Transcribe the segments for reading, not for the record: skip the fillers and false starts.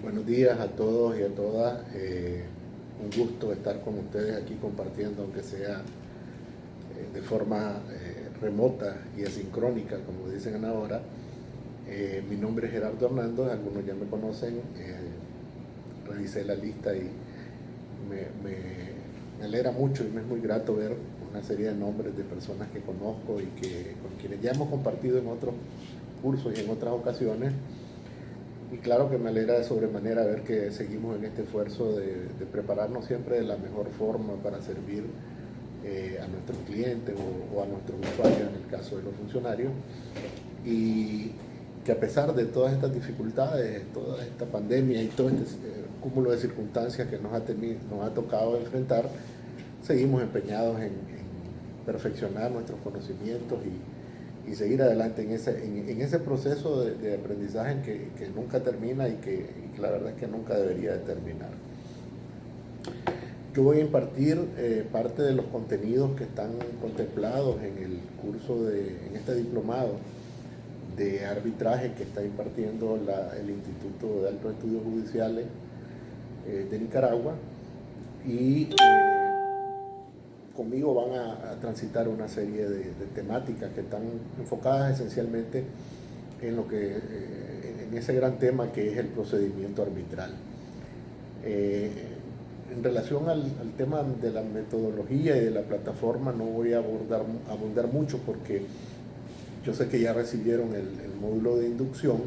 Buenos días a todos y a todas. Un gusto estar con ustedes aquí compartiendo, aunque sea de forma remota y asincrónica, como dicen ahora. Mi nombre es Gerardo Hernández, algunos ya me conocen. Revisé la lista y me alegra mucho y me es muy grato ver una serie de nombres de personas que conozco y con quienes ya hemos compartido en otros cursos y en otras ocasiones. Y claro que me alegra de sobremanera ver que seguimos en este esfuerzo de prepararnos siempre de la mejor forma para servir a nuestros clientes o a nuestros usuarios, en el caso de los funcionarios. Y que a pesar de todas estas dificultades, toda esta pandemia y todo este cúmulo de circunstancias que nos ha tocado enfrentar, seguimos empeñados en perfeccionar nuestros conocimientos y seguir adelante en ese proceso de aprendizaje que nunca termina y que la verdad es que nunca debería de terminar. Yo voy a impartir parte de los contenidos que están contemplados en el curso en este diplomado de arbitraje que está impartiendo el Instituto de Altos Estudios Judiciales de Nicaragua, y conmigo van a transitar una serie de temáticas que están enfocadas esencialmente en ese gran tema que es el procedimiento arbitral. En relación al tema de la metodología y de la plataforma no voy a abundar mucho, porque yo sé que ya recibieron el módulo de inducción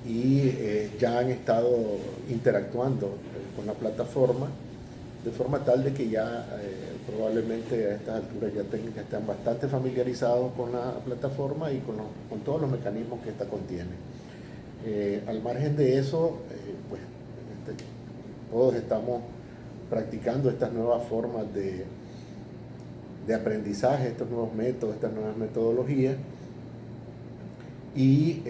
y ya han estado interactuando con la plataforma, de forma tal de que ya probablemente a estas alturas ya están bastante familiarizados con la plataforma y con todos los mecanismos que esta contiene. Al margen de eso, pues todos estamos practicando estas nuevas formas de aprendizaje, estos nuevos métodos, estas nuevas metodologías. Y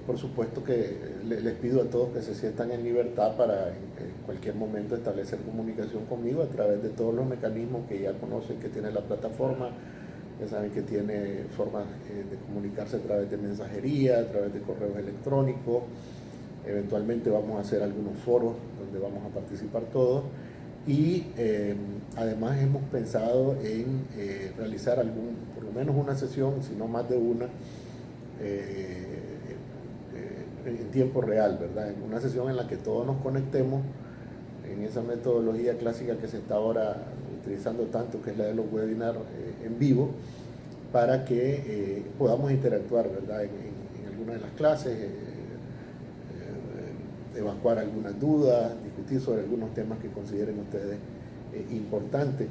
por supuesto que les pido a todos que se sientan en libertad para en cualquier momento establecer comunicación conmigo a través de todos los mecanismos que ya conocen que tiene la plataforma. Ya saben que tiene formas de comunicarse a través de mensajería, a través de correos electrónicos. Eventualmente vamos a hacer algunos foros donde vamos a participar todos. Y además hemos pensado en realizar por lo menos una sesión, si no más de una, en tiempo real, ¿verdad? En una sesión en la que todos nos conectemos en esa metodología clásica que se está ahora utilizando tanto, que es la de los webinars en vivo, para que podamos interactuar, ¿verdad? En alguna de las clases, evacuar algunas dudas, discutir sobre algunos temas que consideren ustedes importantes.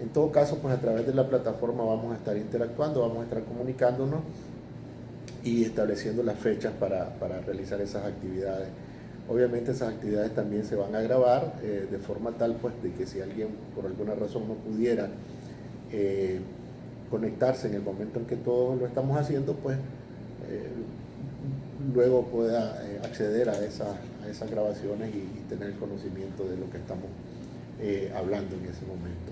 En todo caso, pues a través de la plataforma vamos a estar interactuando, vamos a estar comunicándonos y estableciendo las fechas para realizar esas actividades. Obviamente esas actividades también se van a grabar de forma tal pues de que si alguien por alguna razón no pudiera conectarse en el momento en que todos lo estamos haciendo, pues luego pueda acceder a esas grabaciones y tener el conocimiento de lo que estamos hablando en ese momento.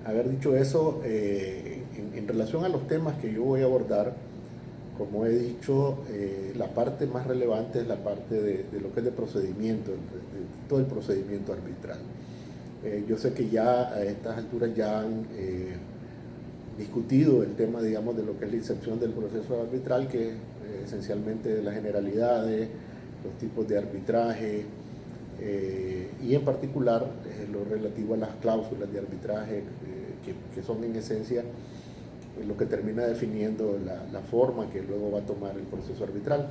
Haber dicho eso, en relación a los temas que yo voy a abordar, como he dicho, la parte más relevante es la parte de lo que es de procedimiento, de todo el procedimiento arbitral. Yo sé que ya a estas alturas ya han discutido el tema, digamos, de lo que es la inserción del proceso arbitral, que es esencialmente las generalidades, los tipos de arbitraje, y en particular lo relativo a las cláusulas de arbitraje, que son en esencia lo que termina definiendo la forma que luego va a tomar el proceso arbitral.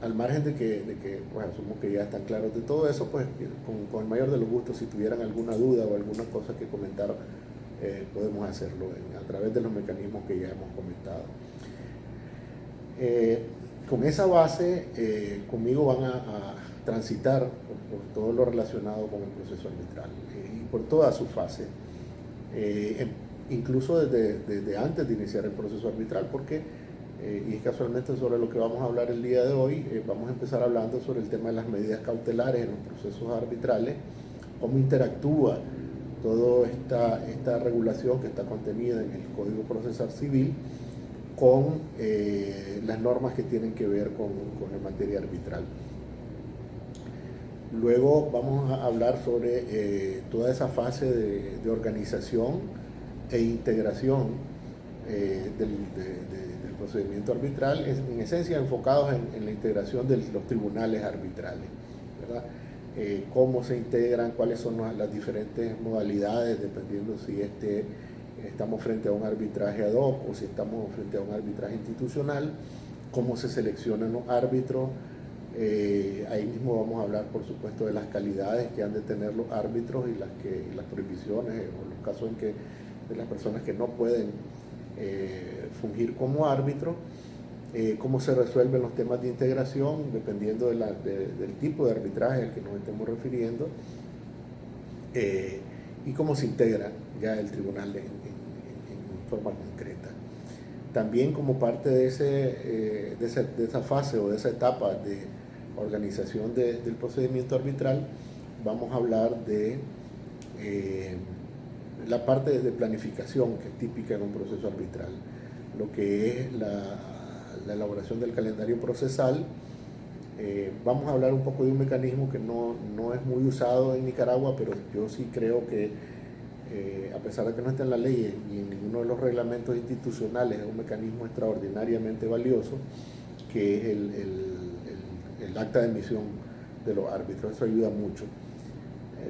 Al margen de que pues, asumo que ya están claros de todo eso, pues con el mayor de los gustos, si tuvieran alguna duda o alguna cosa que comentar, podemos hacerlo a través de los mecanismos que ya hemos comentado. Con esa base, conmigo van a transitar por todo lo relacionado con el proceso arbitral y por todas sus fases, incluso desde antes de iniciar el proceso arbitral, porque, y es casualmente sobre lo que vamos a hablar el día de hoy, vamos a empezar hablando sobre el tema de las medidas cautelares en los procesos arbitrales, cómo interactúa toda esta regulación que está contenida en el Código Procesal Civil con las normas que tienen que ver con la materia arbitral. Luego vamos a hablar sobre toda esa fase de organización e integración del procedimiento arbitral, en esencia enfocados en la integración de los tribunales arbitrales, ¿verdad? Cómo se integran, cuáles son las diferentes modalidades, dependiendo si estamos frente a un arbitraje ad hoc o si estamos frente a un arbitraje institucional, cómo se seleccionan los árbitros. Ahí mismo vamos a hablar, por supuesto, de las calidades que han de tener los árbitros y las prohibiciones o los casos en que de las personas que no pueden fungir como árbitro, cómo se resuelven los temas de integración dependiendo del tipo de arbitraje al que nos estemos refiriendo, y cómo se integra ya el tribunal en forma concreta. También como parte de esa fase o de esa etapa de organización del procedimiento arbitral, vamos a hablar de la parte de planificación que es típica en un proceso arbitral, lo que es la elaboración del calendario procesal. Vamos a hablar un poco de un mecanismo que no es muy usado en Nicaragua, pero yo sí creo que a pesar de que no está en la ley y en ninguno de los reglamentos institucionales, es un mecanismo extraordinariamente valioso, que es el acta de emisión de los árbitros. Eso ayuda mucho.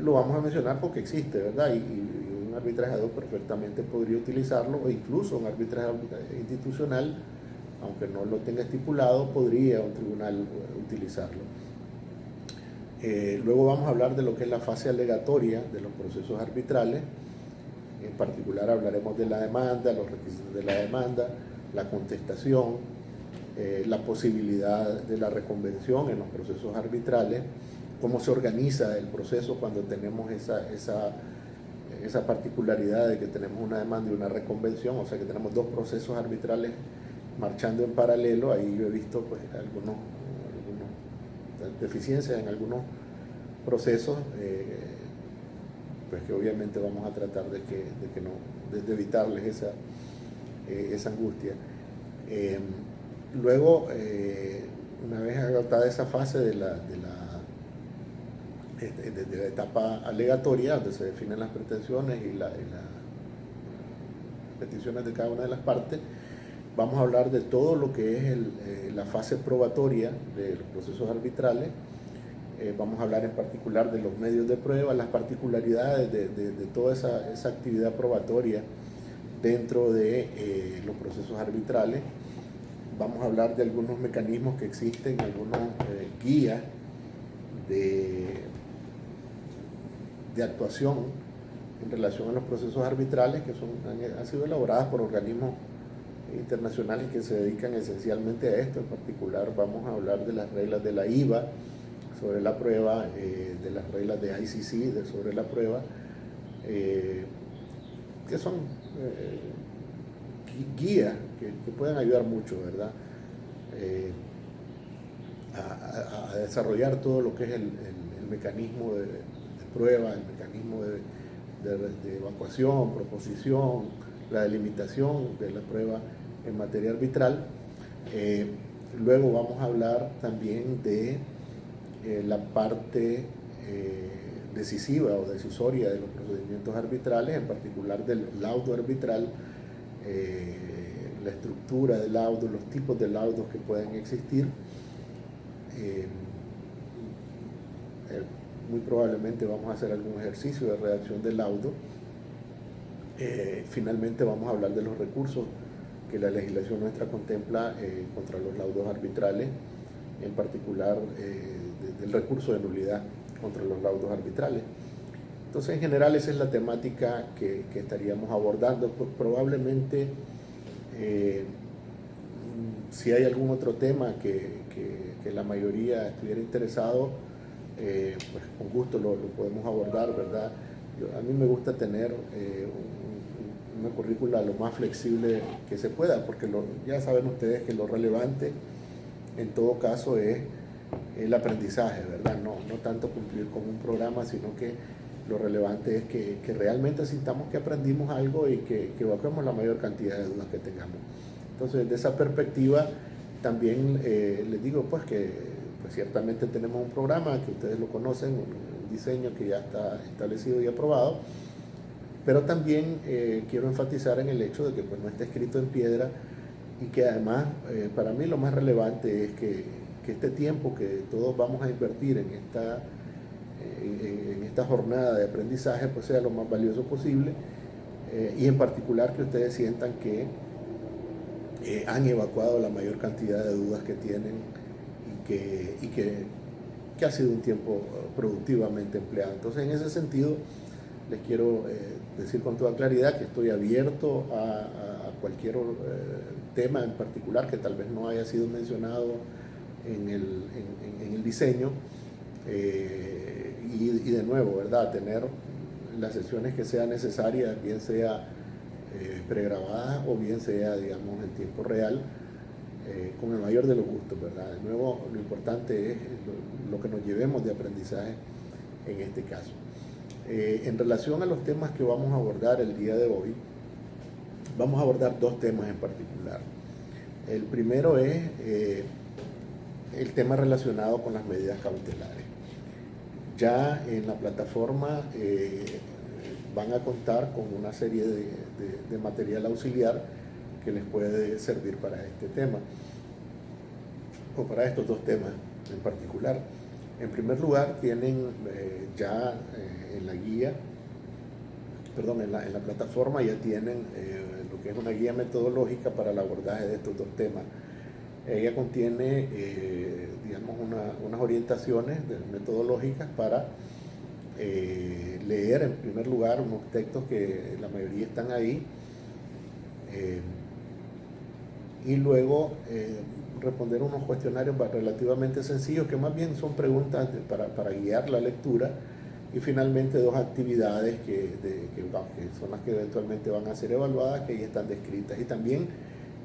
Lo vamos a mencionar porque existe, ¿verdad? Y un arbitraje ad hoc perfectamente podría utilizarlo, o incluso un arbitraje institucional, aunque no lo tenga estipulado, podría un tribunal utilizarlo. Luego vamos a hablar de lo que es la fase alegatoria de los procesos arbitrales. En particular hablaremos de la demanda, los requisitos de la demanda, la contestación, la posibilidad de la reconvención en los procesos arbitrales, cómo se organiza el proceso cuando tenemos esa particularidad de que tenemos una demanda y una reconvención, o sea que tenemos dos procesos arbitrales marchando en paralelo. Ahí yo he visto pues algunas deficiencias en algunos procesos, pues que obviamente vamos a tratar de evitarles esa angustia. Luego, una vez agotada esa fase de la etapa alegatoria, donde se definen las pretensiones y las peticiones de cada una de las partes, vamos a hablar de todo lo que es la fase probatoria de los procesos arbitrales. Vamos a hablar en particular de los medios de prueba, las particularidades de toda esa actividad probatoria dentro de los procesos arbitrales. Vamos a hablar de algunos mecanismos que existen, algunos guías de actuación en relación a los procesos arbitrales que han sido elaboradas por organismos internacionales que se dedican esencialmente a esto. En particular vamos a hablar de las reglas de la IVA sobre la prueba, de las reglas de ICC sobre la prueba, que son guías que pueden ayudar mucho, ¿verdad? A desarrollar todo lo que es el mecanismo de prueba, el mecanismo de evacuación, proposición, la delimitación de la prueba en materia arbitral. Luego vamos a hablar también de la parte decisiva o decisoria de los procedimientos arbitrales, en particular del laudo arbitral, la estructura del laudo, los tipos de laudos que pueden existir. Muy probablemente vamos a hacer algún ejercicio de redacción del laudo. Finalmente vamos a hablar de los recursos que la legislación nuestra contempla contra los laudos arbitrales, en particular del recurso de nulidad contra los laudos arbitrales. Entonces, en general, esa es la temática que estaríamos abordando. Pues, probablemente, si hay algún otro tema que la mayoría estuviera interesado, pues con gusto lo podemos abordar, ¿verdad? A mí me gusta tener una currícula lo más flexible que se pueda, porque ya saben ustedes que lo relevante en todo caso es el aprendizaje, ¿verdad? No tanto cumplir con un programa, sino que lo relevante es que realmente sintamos que aprendimos algo y que evacuemos la mayor cantidad de dudas que tengamos. Entonces, desde esa perspectiva, también les digo pues que pues, ciertamente tenemos un programa que ustedes lo conocen, un diseño que ya está establecido y aprobado, pero también quiero enfatizar en el hecho de que pues, no está escrito en piedra y que además para mí lo más relevante es que este tiempo que todos vamos a invertir en esta jornada de aprendizaje pues sea lo más valioso posible y en particular que ustedes sientan que han evacuado la mayor cantidad de dudas que tienen y que ha sido un tiempo productivamente empleado. Entonces, en ese sentido, les quiero decir con toda claridad que estoy abierto a cualquier tema en particular que tal vez no haya sido mencionado en el diseño y de nuevo, ¿verdad? Tener las sesiones que sean necesarias, bien sea pregrabadas o bien sea, digamos, en tiempo real, con el mayor de los gustos, ¿verdad? De nuevo, lo importante es lo que nos llevemos de aprendizaje en este caso. En relación a los temas que vamos a abordar el día de hoy, vamos a abordar dos temas en particular. El primero es el tema relacionado con las medidas cautelares. Ya en la plataforma van a contar con una serie de material auxiliar que les puede servir para este tema, o para estos dos temas en particular. En primer lugar, tienen ya en la guía, perdón, en la plataforma ya tienen lo que es una guía metodológica para el abordaje de estos dos temas. Ella contiene, digamos, unas orientaciones metodológicas para leer en primer lugar unos textos que la mayoría están ahí y luego responder unos cuestionarios relativamente sencillos que más bien son preguntas para guiar la lectura y finalmente dos actividades que son las que eventualmente van a ser evaluadas, que ahí están descritas. Y también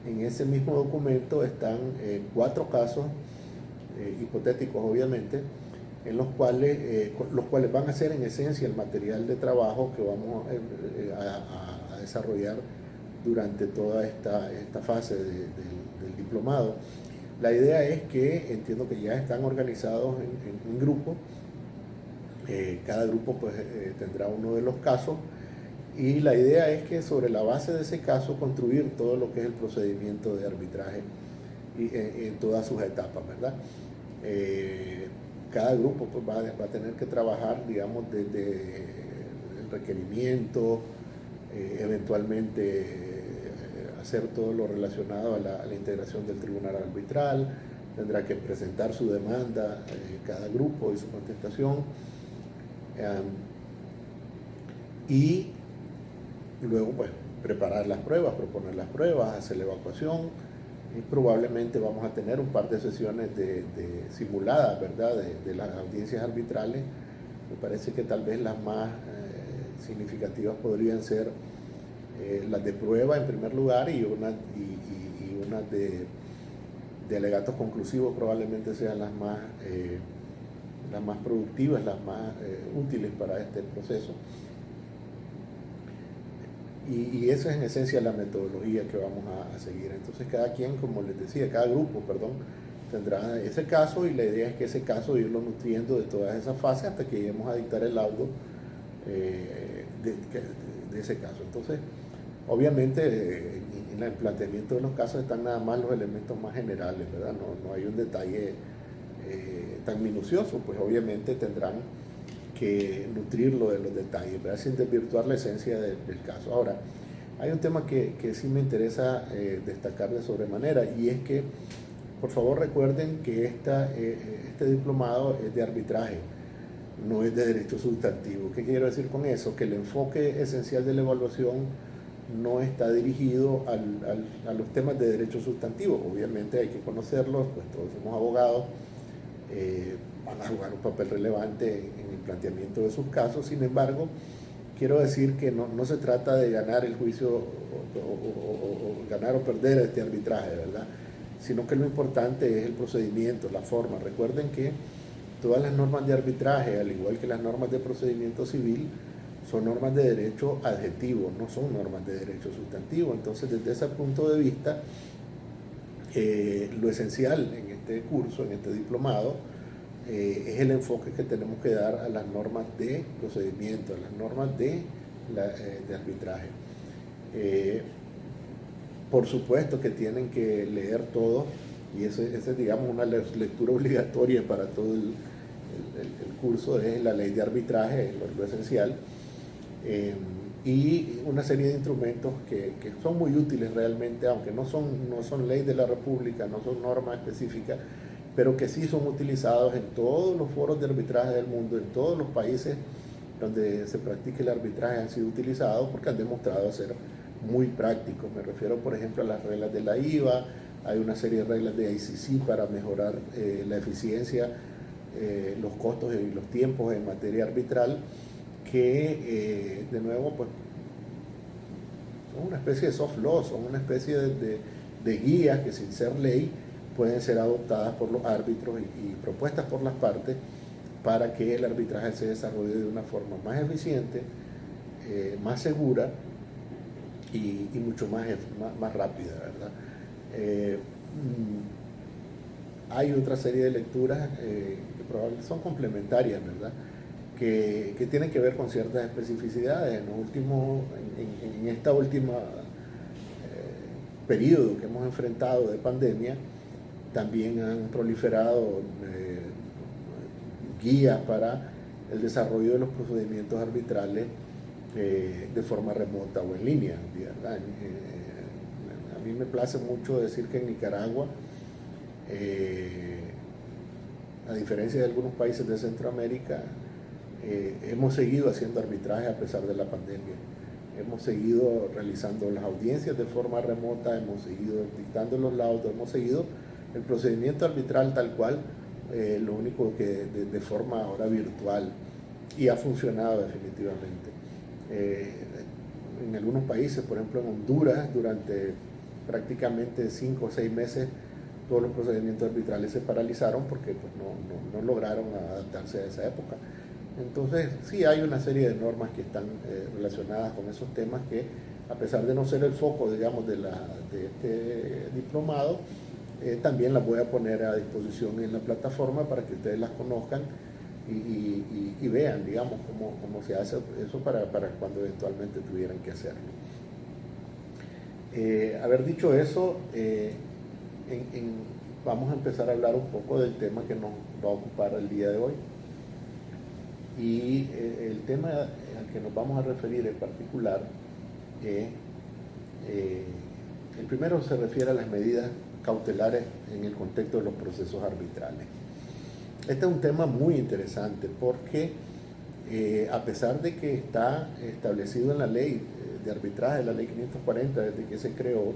en ese mismo documento están 4 casos hipotéticos obviamente, en los cuales van a ser en esencia el material de trabajo que vamos a desarrollar durante toda esta fase del diplomado. La idea es que entiendo que ya están organizados en grupo. Cada grupo pues, tendrá uno de los casos y la idea es que sobre la base de ese caso construir todo lo que es el procedimiento de arbitraje en todas sus etapas, ¿verdad? Cada grupo pues, va a tener que trabajar, digamos, desde el requerimiento, eventualmente hacer todo lo relacionado a la integración del tribunal arbitral, tendrá que presentar su demanda cada grupo y su contestación, y luego pues preparar las pruebas, proponer las pruebas, hacer la evacuación y probablemente vamos a tener un par de sesiones simuladas, ¿verdad? De las audiencias arbitrales. Me parece que tal vez las más significativas podrían ser las de prueba en primer lugar y unas de alegatos conclusivos probablemente sean las más productivas, las más útiles para este proceso. Y esa es en esencia la metodología que vamos a seguir. Entonces cada quien, como les decía, cada grupo, perdón, tendrá ese caso y la idea es que ese caso irlo nutriendo de todas esas fases hasta que lleguemos a dictar el laudo de ese caso. Entonces, obviamente en el planteamiento de los casos están nada más los elementos más generales, ¿verdad? No hay un detalle tan minucioso, pues obviamente tendrán que nutrirlo de los detalles, ¿verdad? Sin desvirtuar la esencia del caso. Ahora, hay un tema que sí me interesa destacar de sobremanera y es que, por favor, recuerden que este diplomado es de arbitraje, no es de derecho sustantivo. ¿Qué quiero decir con eso? Que el enfoque esencial de la evaluación no está dirigido a los temas de derecho sustantivo. Obviamente hay que conocerlos, pues todos somos abogados, van a jugar un papel relevante en el planteamiento de sus casos. Sin embargo, quiero decir que no se trata de ganar el juicio o ganar o perder este arbitraje, ¿verdad? Sino que lo importante es el procedimiento, la forma. Recuerden que todas las normas de arbitraje, al igual que las normas de procedimiento civil, son normas de derecho adjetivo, no son normas de derecho sustantivo. Entonces, desde ese punto de vista, Lo esencial en este curso, en este diplomado, es el enfoque que tenemos que dar a las normas de procedimiento, a las normas de arbitraje. Por supuesto que tienen que leer todo, y esa es, digamos, una lectura obligatoria para todo el curso, es la ley de arbitraje, lo esencial, y una serie de instrumentos que son muy útiles realmente, aunque no son ley de la República, no son normas específicas, pero que sí son utilizados en todos los foros de arbitraje del mundo, en todos los países donde se practica el arbitraje han sido utilizados porque han demostrado ser muy prácticos. Me refiero, por ejemplo, a las reglas de la IVA, hay una serie de reglas de ICC para mejorar la eficiencia, los costos y los tiempos en materia arbitral, que de nuevo pues son una especie de soft law, son una especie de guías que sin ser ley pueden ser adoptadas por los árbitros y propuestas por las partes para que el arbitraje se desarrolle de una forma más eficiente, más segura y mucho más rápida, ¿verdad? Hay otra serie de lecturas que probablemente son complementarias, ¿verdad? Que tienen que ver con ciertas especificidades. En esta última periodo que hemos enfrentado de pandemia, también han proliferado guías para el desarrollo de los procedimientos arbitrales de forma remota o en línea, ¿verdad? A mí me place mucho decir que en Nicaragua, a diferencia de algunos países de Centroamérica, hemos seguido haciendo arbitraje a pesar de la pandemia. Hemos seguido realizando las audiencias de forma remota, hemos seguido dictando los laudos, hemos seguido el procedimiento arbitral tal cual, lo único que de forma ahora virtual, y ha funcionado definitivamente. En algunos países, por ejemplo en Honduras, durante prácticamente 5 o 6 meses, todos los procedimientos arbitrales se paralizaron porque pues, no lograron adaptarse a esa época. Entonces, sí hay una serie de normas que están relacionadas con esos temas que, a pesar de no ser el foco, digamos, de este diplomado, también las voy a poner a disposición en la plataforma para que ustedes las conozcan y vean, digamos, cómo se hace eso para cuando eventualmente tuvieran que hacerlo. Haber dicho eso, vamos a empezar a hablar un poco del tema que nos va a ocupar el día de hoy. Y el tema al que nos vamos a referir en particular, el primero se refiere a las medidas cautelares en el contexto de los procesos arbitrales. Este es un tema muy interesante porque a pesar de que está establecido en la ley de arbitraje, la ley 540, desde que se creó,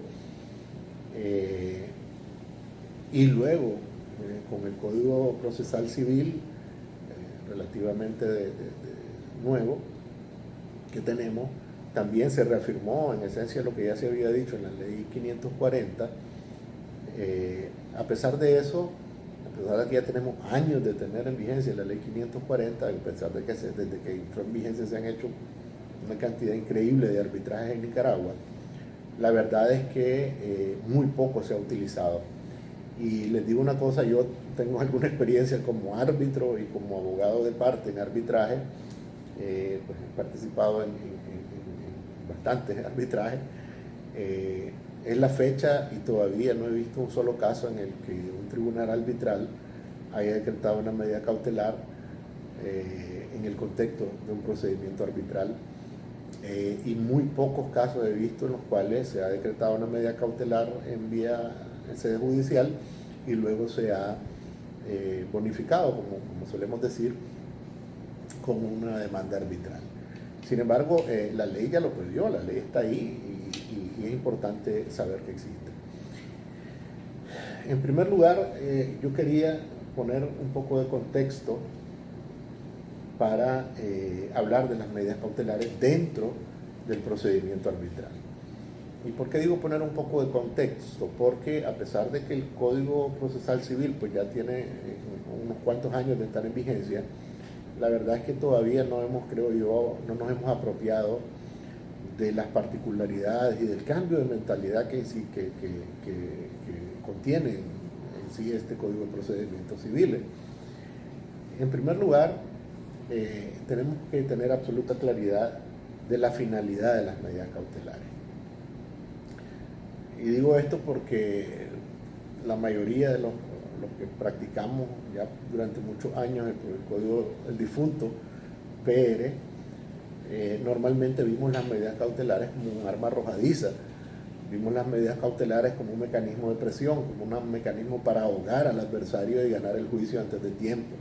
y luego con el Código Procesal Civil relativamente nuevo que tenemos, también se reafirmó en esencia lo que ya se había dicho en la ley 540. A pesar de eso, a pesar de que ya tenemos años de tener en vigencia la ley 540, a pesar de que desde que entró en vigencia se han hecho una cantidad increíble de arbitrajes en Nicaragua, la verdad es que muy poco se ha utilizado. Y les digo una cosa, yo tengo alguna experiencia como árbitro y como abogado de parte en arbitraje, pues he participado en bastantes arbitrajes. Es la fecha y todavía no he visto un solo caso en el que un tribunal arbitral haya decretado una medida cautelar en el contexto de un procedimiento arbitral. Y muy pocos casos he visto en los cuales se ha decretado una medida cautelar en sede judicial y luego se ha bonificado, como solemos decir, con una demanda arbitral. Sin embargo, la ley ya lo prohibió, la ley está ahí y es importante saber que existe. En primer lugar, yo quería poner un poco de contexto para hablar de las medidas cautelares dentro del procedimiento arbitral. ¿Y por qué digo poner un poco de contexto? Porque a pesar de que el Código Procesal Civil pues ya tiene unos cuantos años de estar en vigencia, la verdad es que todavía no nos hemos apropiado de las particularidades y del cambio de mentalidad que contiene en sí este Código de Procedimientos Civiles. En primer lugar, tenemos que tener absoluta claridad de la finalidad de las medidas cautelares. Y digo esto porque la mayoría de los que practicamos ya durante muchos años el código, el difunto PR, normalmente vimos las medidas cautelares como un arma arrojadiza, vimos las medidas cautelares como un mecanismo de presión, como un mecanismo para ahogar al adversario y ganar el juicio antes de tiempo.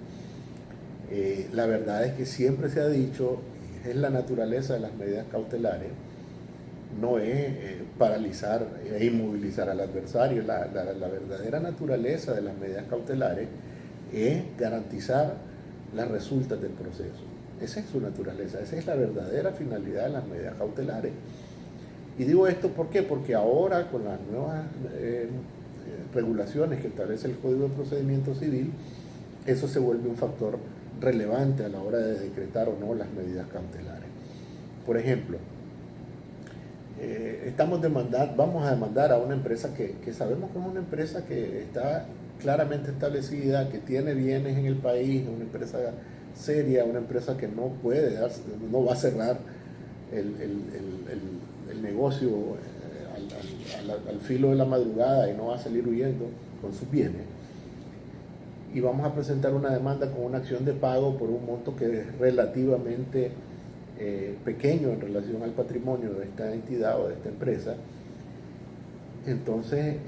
La verdad es que siempre se ha dicho, es la naturaleza de las medidas cautelares, no es paralizar e inmovilizar al adversario. La verdadera naturaleza de las medidas cautelares es garantizar las resultas del proceso. Esa es su naturaleza, esa es la verdadera finalidad de las medidas cautelares. Y digo esto ¿por qué? Porque ahora con las nuevas regulaciones que establece el Código de Procedimiento Civil, eso se vuelve un factor relevante a la hora de decretar o no las medidas cautelares. Por ejemplo, vamos a demandar a una empresa que sabemos que es una empresa que está claramente establecida, que tiene bienes en el país, una empresa seria, una empresa que no va a cerrar el negocio al filo de la madrugada y no va a salir huyendo con sus bienes. Y vamos a presentar una demanda con una acción de pago por un monto que es relativamente pequeño en relación al patrimonio de esta entidad o de esta empresa. Entonces,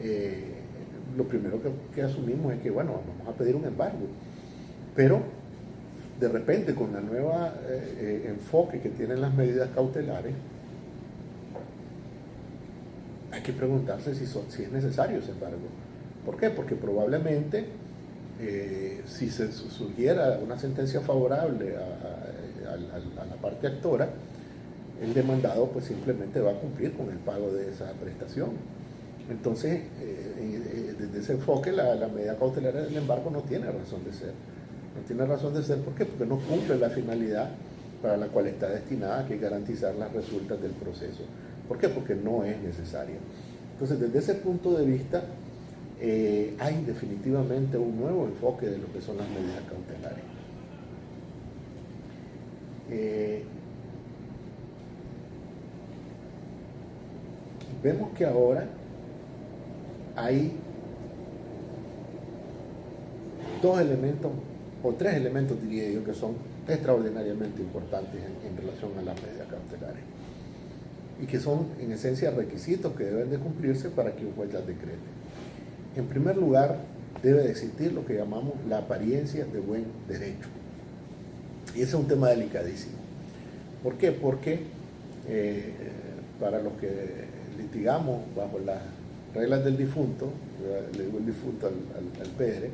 lo primero que asumimos es que, bueno, vamos a pedir un embargo. Pero, de repente, con el nuevo enfoque que tienen las medidas cautelares, hay que preguntarse si es necesario ese embargo. ¿Por qué? Porque probablemente, si se surgiera una sentencia favorable a la parte actora, el demandado pues simplemente va a cumplir con el pago de esa prestación. Entonces, desde ese enfoque, la medida cautelar del embargo no tiene razón de ser. No tiene razón de ser, ¿por qué? Porque no cumple la finalidad para la cual está destinada, que es garantizar las resultas del proceso. ¿Por qué? Porque no es necesario. Entonces, desde ese punto de vista, hay definitivamente un nuevo enfoque de lo que son las medidas cautelares. Vemos que ahora hay dos elementos, o tres elementos diría yo, que son extraordinariamente importantes en relación a las medidas cautelares y que son en esencia requisitos que deben de cumplirse para que un juez las decrete. En primer lugar, debe de existir lo que llamamos la apariencia de buen derecho. Y ese es un tema delicadísimo. ¿Por qué? Porque para los que litigamos bajo las reglas del difunto, le digo el difunto al PR,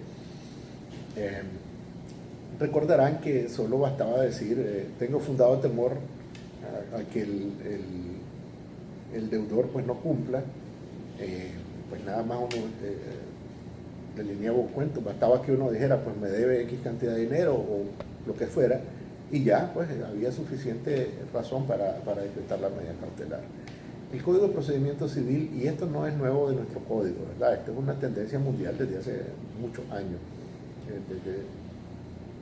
recordarán que solo bastaba decir, tengo fundado temor a que el deudor pues no cumpla, pues nada más uno delineaba un cuento, bastaba que uno dijera pues me debe X cantidad de dinero o lo que fuera, y ya pues había suficiente razón para decretar la medida cautelar. El Código de Procedimiento Civil, y esto no es nuevo de nuestro código, ¿verdad? Esto es una tendencia mundial desde hace muchos años,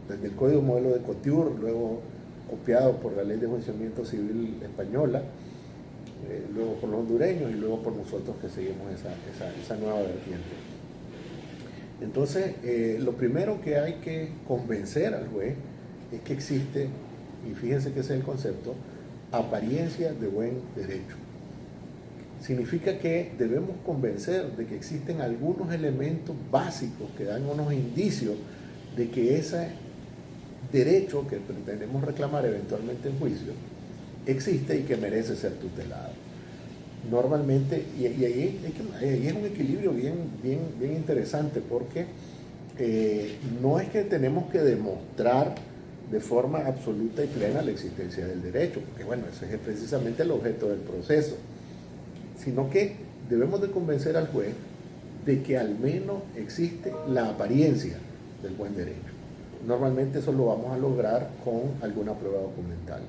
desde el Código Modelo de Couture, luego copiado por la Ley de Enjuiciamiento Civil española, luego por los hondureños y luego por nosotros que seguimos esa nueva vertiente. Entonces, lo primero que hay que convencer al juez es que existe, y fíjense que ese es el concepto, apariencia de buen derecho. Significa que debemos convencer de que existen algunos elementos básicos que dan unos indicios de que ese derecho que pretendemos reclamar eventualmente en juicio existe y que merece ser tutelado. Normalmente, y ahí es un equilibrio bien interesante, porque no es que tenemos que demostrar de forma absoluta y plena la existencia del derecho, porque bueno, ese es precisamente el objeto del proceso, sino que debemos de convencer al juez de que al menos existe la apariencia del buen derecho. Normalmente eso lo vamos a lograr con alguna prueba documental.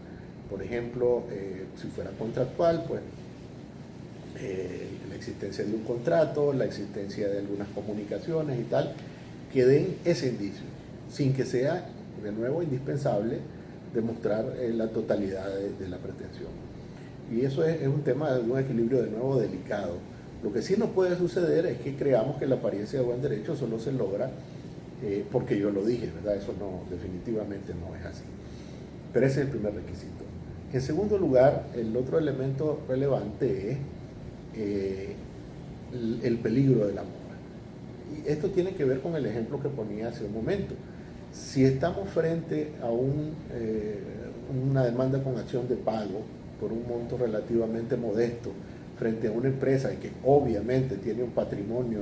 Por ejemplo, si fuera contractual, pues la existencia de un contrato, la existencia de algunas comunicaciones y tal, que den ese indicio, sin que sea, de nuevo, indispensable demostrar la totalidad de la pretensión. Y eso es un tema de un equilibrio, de nuevo, delicado. Lo que sí no puede suceder es que creamos que la apariencia de buen derecho solo se logra porque yo lo dije, ¿verdad? Eso no, definitivamente no es así. Pero ese es el primer requisito. En segundo lugar, el otro elemento relevante es el peligro de la mora. Y esto tiene que ver con el ejemplo que ponía hace un momento. Si estamos frente a una demanda con acción de pago por un monto relativamente modesto, frente a una empresa que obviamente tiene un patrimonio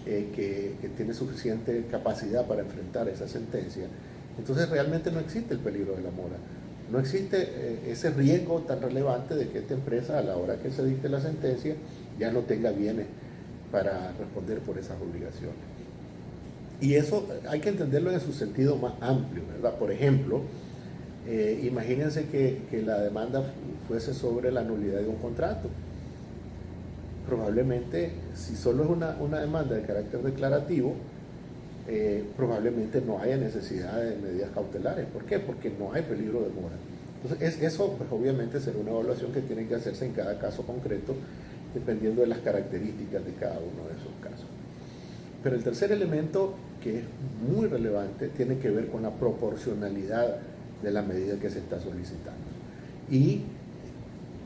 que tiene suficiente capacidad para enfrentar esa sentencia, entonces realmente no existe el peligro de la mora. No existe ese riesgo tan relevante de que esta empresa, a la hora que se dicte la sentencia, ya no tenga bienes para responder por esas obligaciones. Y eso hay que entenderlo en su sentido más amplio, ¿verdad? Por ejemplo, imagínense que la demanda fuese sobre la nulidad de un contrato. Probablemente, si solo es una demanda de carácter declarativo, probablemente no haya necesidad de medidas cautelares. ¿Por qué? Porque no hay peligro de mora. Entonces, eso pues, obviamente será una evaluación que tiene que hacerse en cada caso concreto, dependiendo de las características de cada uno de esos casos. Pero el tercer elemento, que es muy relevante, tiene que ver con la proporcionalidad de la medida que se está solicitando. Y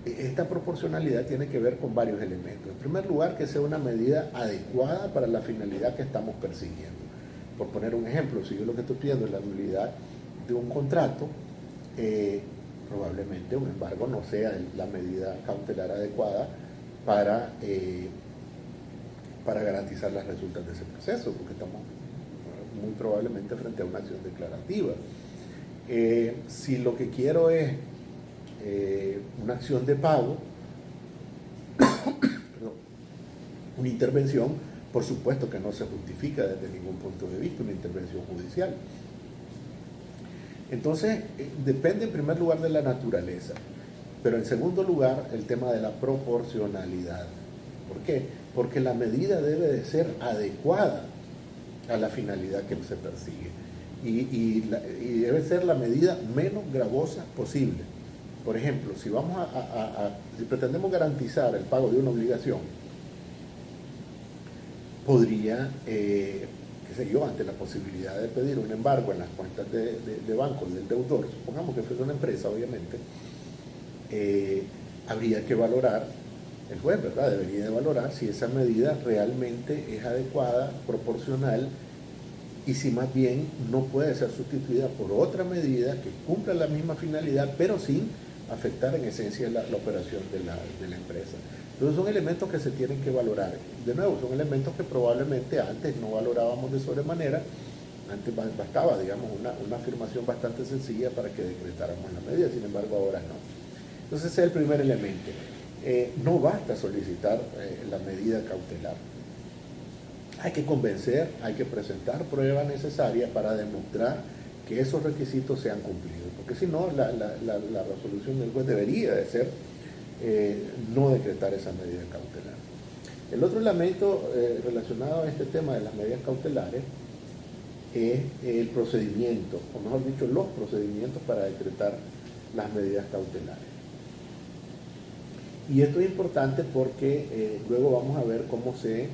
esta proporcionalidad tiene que ver con varios elementos. En primer lugar, que sea una medida adecuada para la finalidad que estamos persiguiendo. Por poner un ejemplo, si yo lo que estoy pidiendo es la nulidad de un contrato, probablemente un embargo no sea la medida cautelar adecuada para garantizar las resultas de ese proceso, porque estamos muy probablemente frente a una acción declarativa. Si lo que quiero es una acción de pago, una intervención, por supuesto que no se justifica desde ningún punto de vista una intervención judicial. Entonces, depende en primer lugar de la naturaleza, pero en segundo lugar el tema de la proporcionalidad. ¿Por qué? Porque la medida debe de ser adecuada a la finalidad que se persigue y debe ser la medida menos gravosa posible. Por ejemplo, si pretendemos garantizar el pago de una obligación, podría, ante la posibilidad de pedir un embargo en las cuentas de banco del deudor, supongamos que fuese una empresa, obviamente, habría que valorar, el juez, ¿verdad?, debería de valorar si esa medida realmente es adecuada, proporcional, y si más bien no puede ser sustituida por otra medida que cumpla la misma finalidad, pero sin afectar en esencia la operación de la empresa. Entonces son elementos que se tienen que valorar. De nuevo, son elementos que probablemente antes no valorábamos de sobremanera. Antes bastaba, digamos, una afirmación bastante sencilla para que decretáramos la medida, sin embargo ahora no. Entonces ese es el primer elemento. No basta solicitar la medida cautelar. Hay que convencer, hay que presentar pruebas necesarias para demostrar que esos requisitos sean cumplidos, porque si no, la resolución del juez debería de ser no decretar esa medida cautelar. El otro elemento relacionado a este tema de las medidas cautelares es el procedimiento, o mejor dicho, los procedimientos para decretar las medidas cautelares. Y esto es importante porque luego vamos a ver cómo se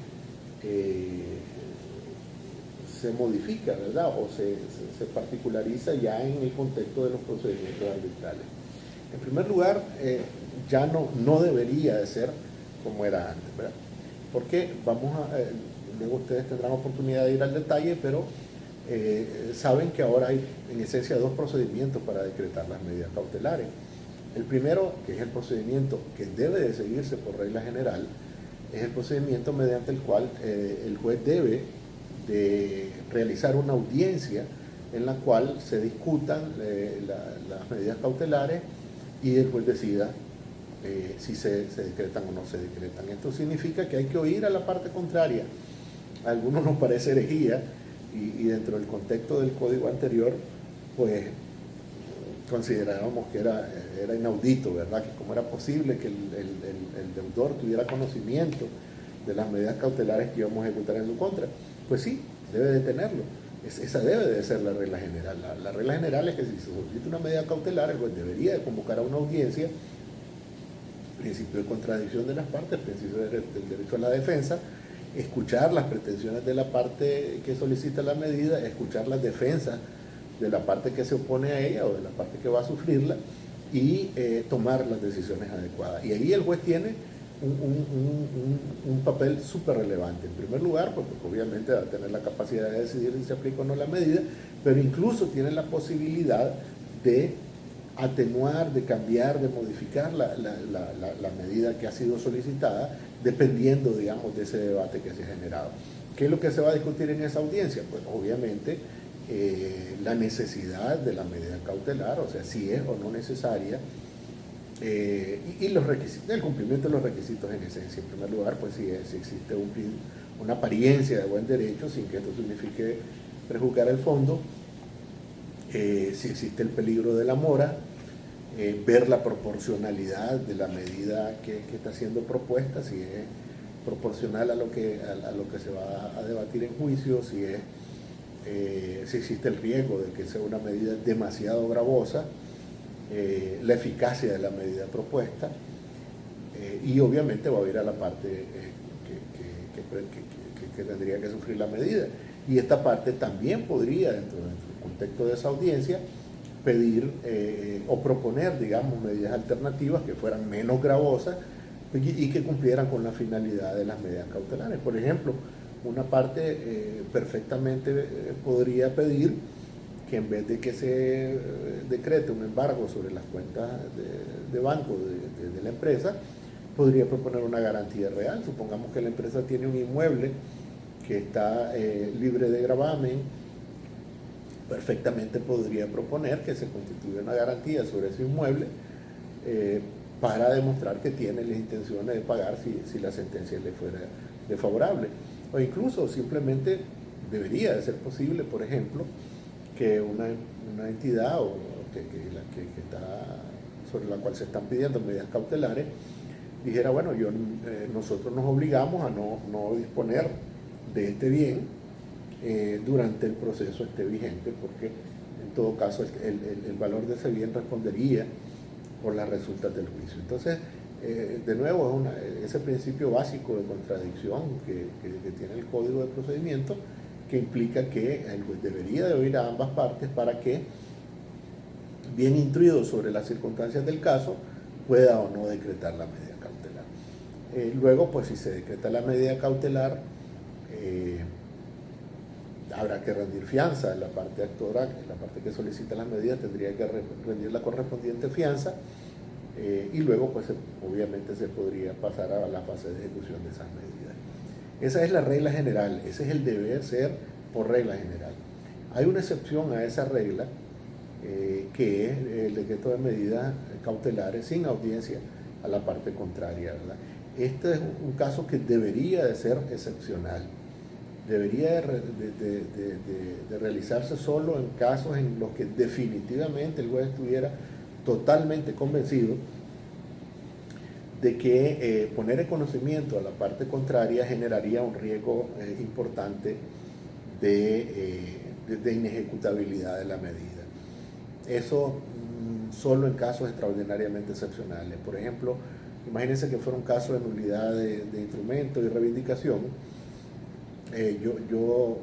modifica, ¿verdad? O se particulariza ya en el contexto de los procedimientos arbitrales. En primer lugar, ya no debería de ser como era antes, ¿verdad? Porque luego ustedes tendrán oportunidad de ir al detalle, pero saben que ahora hay en esencia dos procedimientos para decretar las medidas cautelares. El primero, que es el procedimiento que debe de seguirse por regla general, es el procedimiento mediante el cual el juez debe de realizar una audiencia en la cual se discutan las medidas cautelares y el juez decida si se decretan o no se decretan. Esto significa que hay que oír a la parte contraria. A algunos nos parece herejía y dentro del contexto del código anterior, pues considerábamos que era inaudito, ¿verdad? Que cómo era posible que el deudor tuviera conocimiento de las medidas cautelares que íbamos a ejecutar en su contra. Pues sí, debe de tenerlo. Esa debe de ser la regla general. La regla general es que si se solicita una medida cautelar, el juez debería de convocar a una audiencia, principio de contradicción de las partes, principio del derecho a la defensa, escuchar las pretensiones de la parte que solicita la medida, escuchar las defensas de la parte que se opone a ella o de la parte que va a sufrirla y tomar las decisiones adecuadas. Y ahí el juez tiene un papel súper relevante. En primer lugar, porque obviamente va a tener la capacidad de decidir si se aplica o no la medida, pero incluso tiene la posibilidad de atenuar, de cambiar, de modificar la medida que ha sido solicitada, dependiendo, digamos, de ese debate que se ha generado. ¿Qué es lo que se va a discutir en esa audiencia? Pues obviamente la necesidad de la medida cautelar, o sea, si es o no necesaria, y los requisitos, el cumplimiento de los requisitos en esencia. En primer lugar, pues si existe una apariencia de buen derecho, sin que esto signifique prejuzgar el fondo, si existe el peligro de la mora, ver la proporcionalidad de la medida que está siendo propuesta, si es proporcional a lo que se va a debatir en juicio, si existe el riesgo de que sea una medida demasiado gravosa, la eficacia de la medida propuesta, y obviamente va a ir a la parte que tendría que sufrir la medida. Y esta parte también podría, dentro del contexto de esa audiencia, pedir o proponer, digamos, medidas alternativas que fueran menos gravosas y que cumplieran con la finalidad de las medidas cautelares. Por ejemplo, una parte perfectamente podría pedir que en vez de que se decrete un embargo sobre las cuentas de banco de la empresa, podría proponer una garantía real. Supongamos que la empresa tiene un inmueble que está libre de gravamen, perfectamente podría proponer que se constituya una garantía sobre ese inmueble para demostrar que tiene las intenciones de pagar si la sentencia le fuera desfavorable. O incluso simplemente debería de ser posible, por ejemplo, que una entidad que está, sobre la cual se están pidiendo medidas cautelares dijera, bueno, nosotros nos obligamos a no disponer de este bien durante el proceso esté vigente, porque en todo caso el valor de ese bien respondería por las resultas del juicio. Entonces, de nuevo, es ese principio básico de contradicción que tiene el Código de Procedimiento, que implica que el juez debería de oír a ambas partes para que, bien instruido sobre las circunstancias del caso, pueda o no decretar la medida cautelar. Luego, pues si se decreta la medida cautelar, habrá que rendir fianza. La parte actora, la parte que solicita las medidas, tendría que rendir la correspondiente fianza, y luego, pues obviamente se podría pasar a la fase de ejecución de esas medidas. Esa es la regla general, ese es el deber ser por regla general. Hay una excepción a esa regla, que es el decreto de medidas cautelares sin audiencia a la parte contraria, ¿verdad? Este es un caso que debería de ser excepcional, debería de realizarse solo en casos en los que definitivamente el juez estuviera totalmente convencido de que poner en conocimiento a la parte contraria generaría un riesgo importante de inejecutabilidad de la medida. Eso solo en casos extraordinariamente excepcionales. Por ejemplo, imagínense que fuera un caso de nulidad de instrumento y reivindicación. Yo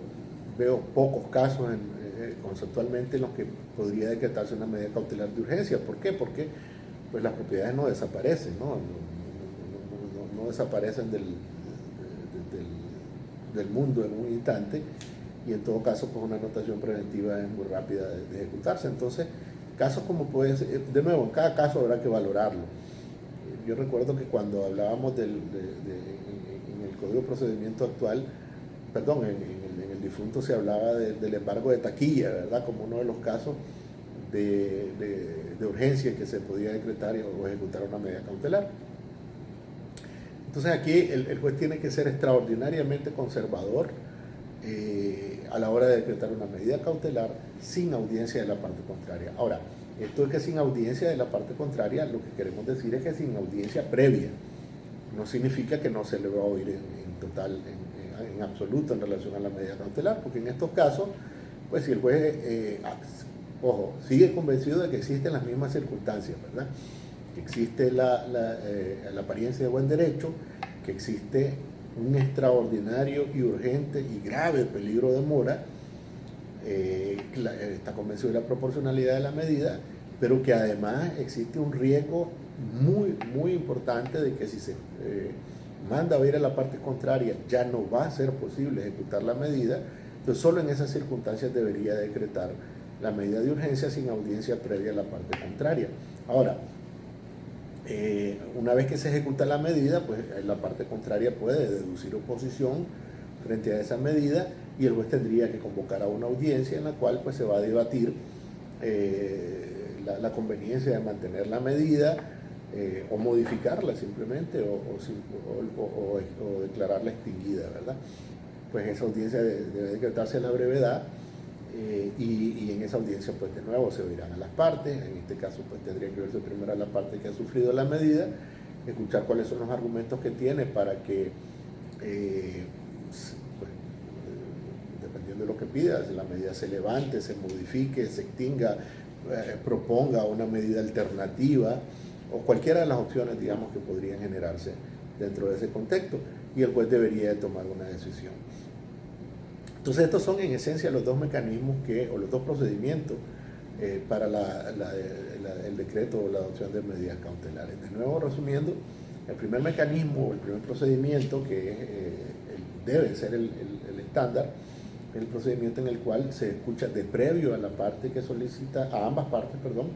veo pocos casos conceptualmente en los que podría decretarse una medida cautelar de urgencia. ¿Por qué? Porque pues las propiedades no desaparecen, no desaparecen del mundo en un instante, y en todo caso pues una anotación preventiva es muy rápida de ejecutarse. Entonces, casos como puede ser, de nuevo, en cada caso habrá que valorarlo. Yo recuerdo que cuando hablábamos en el Código de Procedimiento actual, perdón, en el difunto se hablaba del embargo de taquilla, ¿verdad?, como uno de los casos de urgencia que se podía decretar o ejecutar una medida cautelar. Entonces aquí el juez tiene que ser extraordinariamente conservador a la hora de decretar una medida cautelar sin audiencia de la parte contraria. Ahora, esto es que sin audiencia de la parte contraria, lo que queremos decir es que sin audiencia previa. No significa que no se le va a oír en total, en absoluto en relación a la medida cautelar, porque en estos casos, pues si el juez, ojo, sigue convencido de que existen las mismas circunstancias, ¿verdad? Que existe la apariencia de buen derecho, que existe un extraordinario y urgente y grave peligro de mora, está convencido de la proporcionalidad de la medida, pero que además existe un riesgo muy, muy importante de que si se manda a oír a la parte contraria ya no va a ser posible ejecutar la medida. Entonces solo en esas circunstancias debería decretar la medida de urgencia sin audiencia previa a la parte contraria. Ahora, una vez que se ejecuta la medida, pues la parte contraria puede deducir oposición frente a esa medida y el juez tendría que convocar a una audiencia en la cual pues se va a debatir la conveniencia de mantener la medida o modificarla simplemente o declararla extinguida, ¿verdad? Pues esa audiencia debe decretarse a la brevedad y en esa audiencia pues de nuevo se oirán a las partes. En este caso pues tendría que verse primero a la parte que ha sufrido la medida, escuchar cuáles son los argumentos que tiene para que dependiendo de lo que pida, si la medida se levante, se modifique, se extinga, proponga una medida alternativa o cualquiera de las opciones, digamos, que podrían generarse dentro de ese contexto, y el juez debería de tomar una decisión. Entonces estos son en esencia los dos mecanismos o los dos procedimientos para el decreto o la adopción de medidas cautelares. De nuevo, resumiendo, el primer mecanismo, el primer procedimiento que debe ser el estándar, el procedimiento en el cual se escucha de previo a la parte que solicita, a ambas partes, perdón,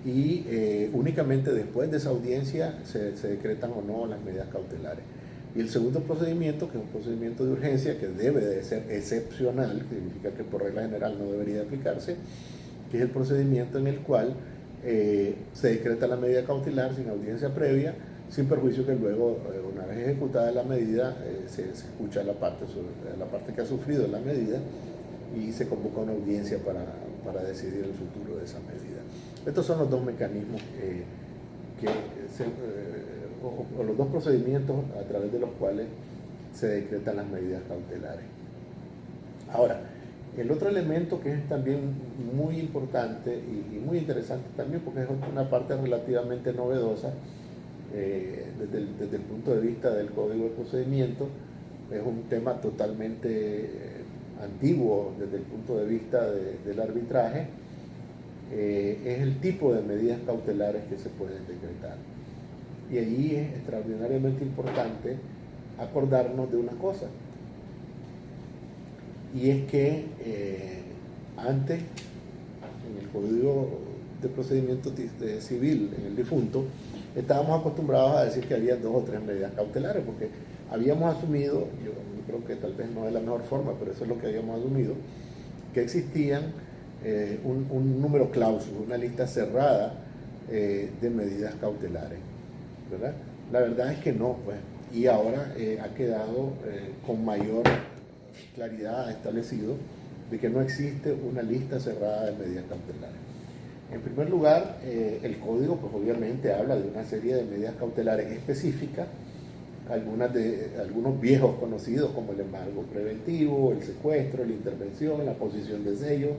y únicamente después de esa audiencia se decretan o no las medidas cautelares. Y el segundo procedimiento, que es un procedimiento de urgencia que debe de ser excepcional, que significa que por regla general no debería aplicarse, que es el procedimiento en el cual se decreta la medida cautelar sin audiencia previa, sin perjuicio que luego, una vez ejecutada la medida, se escucha a la parte que ha sufrido la medida y se convoca una audiencia para decidir el futuro de esa medida. Estos son los dos mecanismos o los dos procedimientos a través de los cuales se decretan las medidas cautelares. Ahora, el otro elemento que es también muy importante y muy interesante también, porque es una parte relativamente novedosa desde el punto de vista del Código de Procedimiento, es un tema totalmente antiguo desde el punto de vista del arbitraje, es el tipo de medidas cautelares que se pueden decretar. Y allí es extraordinariamente importante acordarnos de una cosa, y es que antes, en el Código de Procedimiento Civil, en el difunto, estábamos acostumbrados a decir que había 2 o 3 medidas cautelares, porque habíamos asumido, yo creo que tal vez no de la mejor forma, pero eso es lo que habíamos asumido, que existían un número clausus, una lista cerrada de medidas cautelares, ¿verdad? La verdad es que no, pues, y ahora ha quedado con mayor claridad establecido de que no existe una lista cerrada de medidas cautelares. En primer lugar, el código pues obviamente habla de una serie de medidas cautelares específicas, algunos viejos conocidos como el embargo preventivo, el secuestro, la intervención, la posición de sello,